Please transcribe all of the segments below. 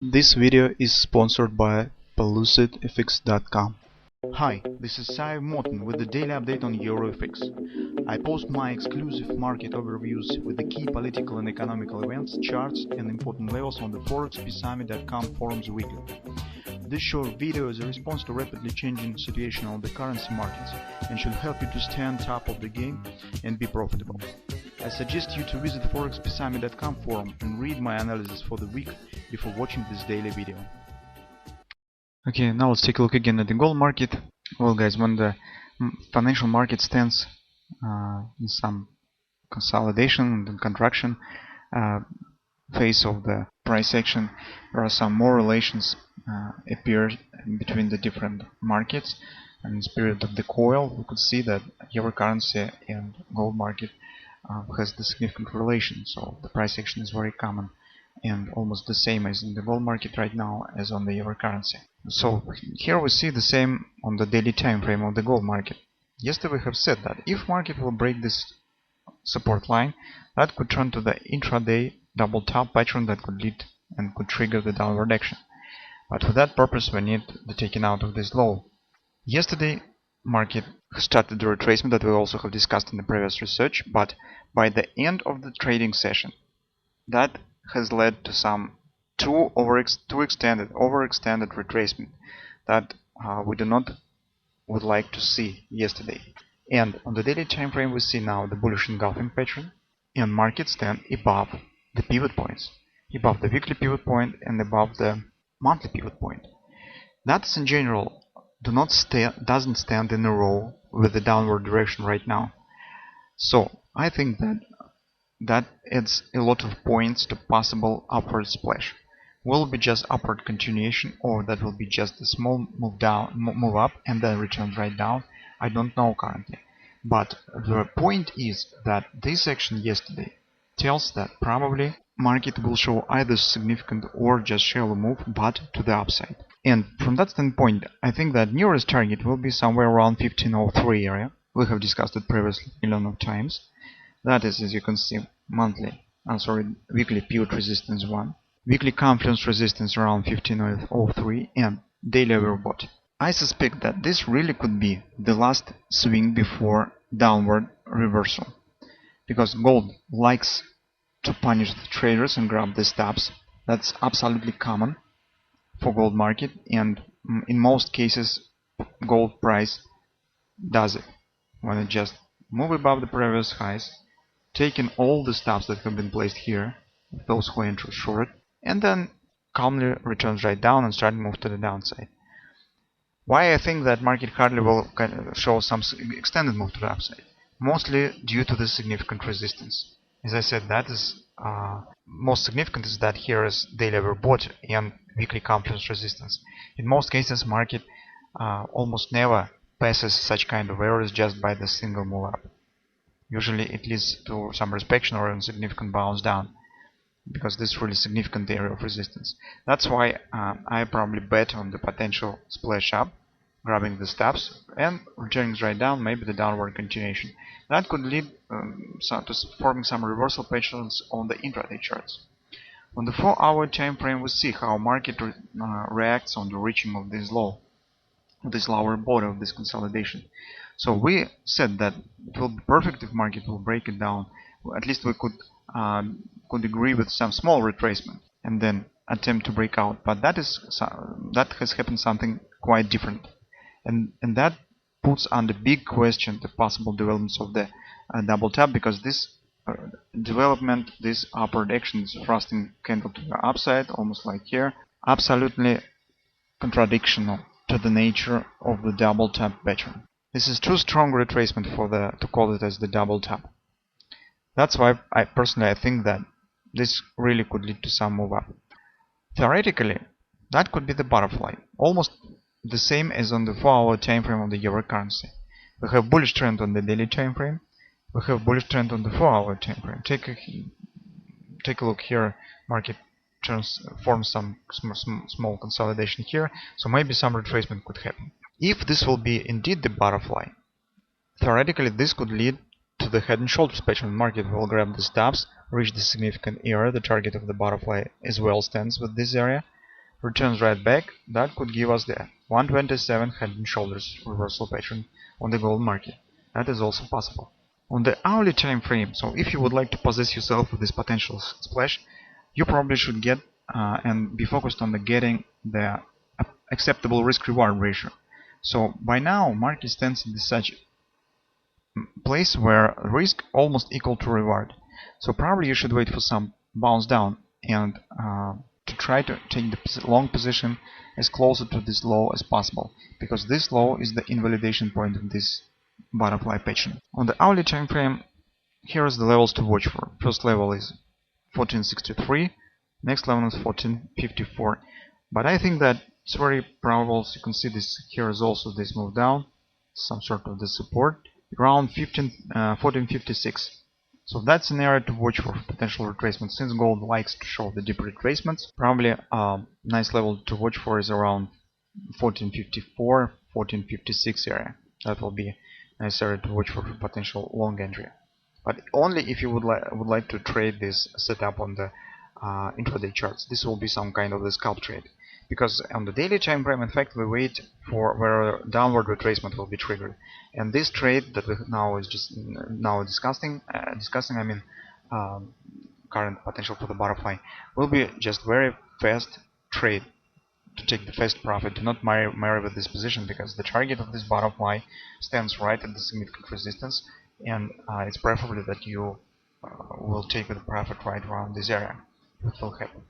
This video is sponsored by PelucidFX.com. Hi, this is Sai Morton with the daily update on EuroFX. I post my exclusive market overviews with the key political and economical events, charts and important levels on the ForexPSummit.com forums weekly. This short video is a response to rapidly changing situation on the currency markets and should help you to stay on top of the game and be profitable. I suggest you to visit the ForexPSummit.com forum and read my analysis for the week before watching this daily video. Okay, now let's take a look again at the gold market. Well guys, when the financial market stands in some consolidation and contraction phase of the price action, there are some more relations appear between the different markets. And in the spirit of the coil, we could see that euro currency and gold market has the significant relation, so the price action is very common and almost the same as in the gold market right now as on the euro currency. So here we see the same on the daily time frame of the gold market. Yesterday we have said that if market will break this support line, that could turn to the intraday double top pattern that could lead and could trigger the downward action. But for that purpose we need the taking out of this low. Yesterday market started the retracement that we also have discussed in the previous research, but by the end of the trading session that has led to some overextended retracement that we would like to see yesterday. And on the daily time frame we see now the bullish engulfing pattern and market stand above the pivot points, above the weekly pivot point and above the monthly pivot point. That's in general doesn't stand in a row with the downward direction right now. So I think that adds a lot of points to possible upward splash. Will it be just upward continuation, or that will be just a small move up and then return right down? I don't know currently. But the point is that this action yesterday tells that probably market will show either significant or just shallow move, but to the upside. And from that standpoint, I think that nearest target will be somewhere around 1503 area. We have discussed it previously a lot of times. That is, as you can see, weekly pivot resistance 1, weekly confluence resistance around 1503, and daily overbought. I suspect that this really could be the last swing before downward reversal, because gold likes to punish the traders and grab the stops. That's absolutely common for gold market, and in most cases gold price does it when it just move above the previous highs, taking all the stops that have been placed here, those who enter short, and then calmly returns right down and start to move to the downside. Why I think that market hardly will show some extended move to the upside? Mostly due to the significant resistance. As I said, that is most significant is that here is daily overbought and weekly confluence resistance. In most cases, market almost never passes such kind of areas just by the single move up. Usually it leads to some rejection or a significant bounce down, because this is really significant area of resistance. That's why I probably bet on the potential splash up, grabbing the stops and returning right down, maybe the downward continuation. That could lead to forming some reversal patterns on the intraday charts. On the 4-hour time frame we see how market reacts on the reaching of this low, this lower border of this consolidation. So we said that it will be perfect if market will break it down. At least we could agree with some small retracement and then attempt to break out. But that has happened something quite different, and that puts under big question the possible developments of the double tap, because this development, this upward action, this thrusting candle to the upside, almost like here, absolutely contradictional to the nature of the double tap pattern. This is too strong retracement to call it as the double tap. That's why I personally think that this really could lead to some move up. Theoretically, that could be the butterfly, almost the same as on the 4-hour time frame of the euro currency. We have bullish trend on the daily time frame. We have bullish trend on the 4-hour time frame. Take a look here. Market forms some small consolidation here, so maybe some retracement could happen. If this will be indeed the butterfly, theoretically this could lead to the head and shoulders pattern. Market will grab the stops, reach the significant area. The target of the butterfly as well stands with this area, returns right back, that could give us the 127 head and shoulders reversal pattern on the gold market. That is also possible. On the hourly time frame, so if you would like to possess yourself with this potential splash, you probably should get and be focused on the getting the acceptable risk-reward ratio. So by now, market stands in such place where risk almost equal to reward. So probably you should wait for some bounce down and to try to take the long position as closer to this low as possible, because this low is the invalidation point of this butterfly pattern. On the hourly time frame, here is the levels to watch for. First level is 1463, next level is 1454. But I think that it's very probable. So you can see this here is also this move down, some sort of the support around 1456. So that's an area to watch for potential retracement. Since gold likes to show the deep retracements, probably a nice level to watch for is around 1454, 1456 area. That will be a nice area to watch for potential long entry. But only if you would like to trade this setup on the intraday charts. This will be some kind of the scalp trade, because on the daily time frame, in fact, we wait for where a downward retracement will be triggered, and this trade that we now discussing, I mean, current potential for the butterfly, will be just very fast trade to take the fast profit. Do not marry with this position, because the target of this butterfly stands right at the significant resistance, and it's preferable that you will take the profit right around this area. It will happen.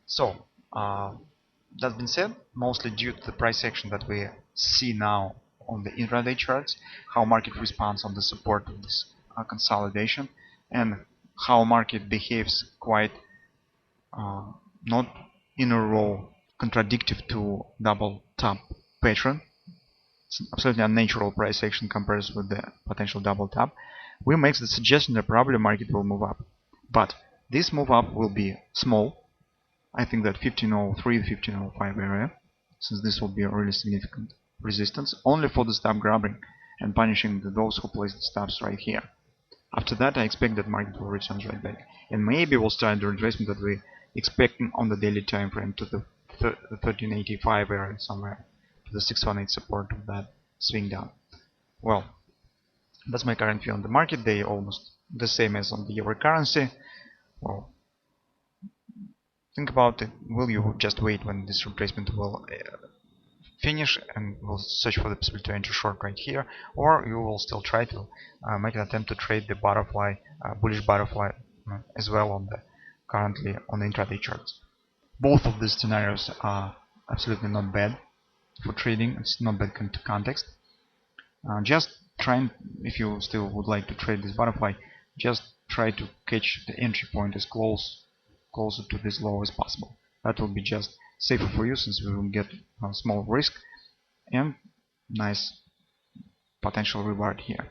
So that being said, mostly due to the price action that we see now on the intraday charts, how market responds on the support of this consolidation, and how market behaves quite not in a row contradictive to double top pattern. It's absolutely unnatural price action compared with the potential double top. We make the suggestion that probably market will move up, but this move up will be small. I think that 1503, 1505 area, since this will be a really significant resistance, only for the stop grabbing and punishing those who place the stops right here. After that, I expect that market will return right back, and maybe we'll start the retracement that we expecting on the daily time frame to the 1385 area somewhere, to the 618 support of that swing down. Well, that's my current view on the market. They almost the same as on the euro currency. Well, think about it. Will you just wait when this retracement will finish and will search for the possibility to enter short right here, or you will still try to make an attempt to trade the butterfly, bullish butterfly as well on the currently on the intraday charts. Both of these scenarios are absolutely not bad for trading. It's not bad context. Just try, if you still would like to trade this butterfly, just try to catch the entry point as closer to this low as possible. That will be just safer for you, since we will get a small risk and nice potential reward here.